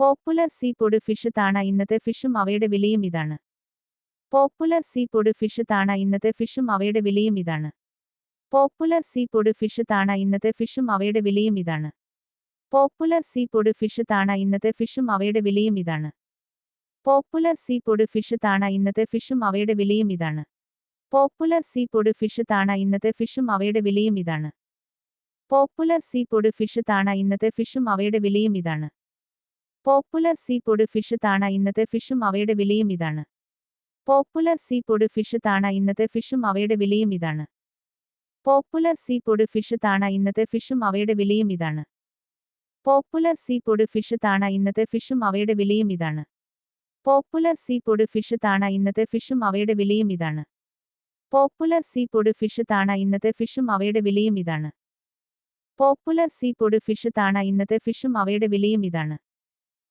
Popular sea food fish താണ ഇന്നത്തെ ഫിഷും അവയുടെ വിലയും ഇതാണ്. പോപ്പുലർ സീ ഫുഡ് ഫിഷ് താണ ഇന്നത്തെ ഫിഷും അവയുടെ വിലയും ഇതാണ്. പോപ്പുലർ സീ ഫുഡ് ഫിഷ് താണ ഇന്നത്തെ ഫിഷും അവയുടെ വിലയും ഇതാണ്. പോപ്പുലർ സീ ഫുഡ് ഫിഷ് താണ ഇന്നത്തെ ഫിഷും അവയുടെ വിലയും ഇതാണ്. പോപ്പുലർ സീ ഫുഡ് ഫിഷ് താണ ഇന്നത്തെ ഫിഷും അവയുടെ വിലയും ഇതാണ്. പോപ്പുലർ സീ ഫുഡ് ഫിഷ് താണ ഇന്നത്തെ ഫിഷും അവയുടെ വിലയും ഇതാണ്. പോപ്പുലർ സീ ഫുഡ് ഫിഷ് താണ ഇന്നത്തെ ഫിഷും അവയുടെ വിലയും ഇതാണ്. പോപ്പുലർ സീ ഫുഡ് ഫിഷ് താണ ഇന്നത്തെ ഫിഷും അവയുടെ വിലയും ഇതാണ്. പോപ്പുലർ സീ ഫുഡ് ഫിഷ് താണ ഇന്നത്തെ ഫിഷും അവയുടെ വിലയും ഇതാണ്. പോപ്പുലർ സീ ഫുഡ് ഫിഷ് താണ ഇന്നത്തെ ഫിഷും അവയുടെ വിലയും ഇതാണ്. പോപ്പുലർ സീ ഫുഡ് ഫിഷ് താണ ഇന്നത്തെ ഫിഷും അവയുടെ വിലയും ഇതാണ്. പോപ്പുലർ സീ ഫുഡ് ഫിഷ് താണ ഇന്നത്തെ ഫിഷും അവയുടെ വിലയും ഇതാണ്. പോപ്പുലർ സീ ഫുഡ് ഫിഷ് താണ ഇന്നത്തെ ഫിഷും അവയുടെ വിലയും ഇതാണ്. പോപ്പുലർ സീ ഫുഡ് ഫിഷ് താണ ഇന്നത്തെ ഫിഷും അവയുടെ വിലയും ഇതാണ്.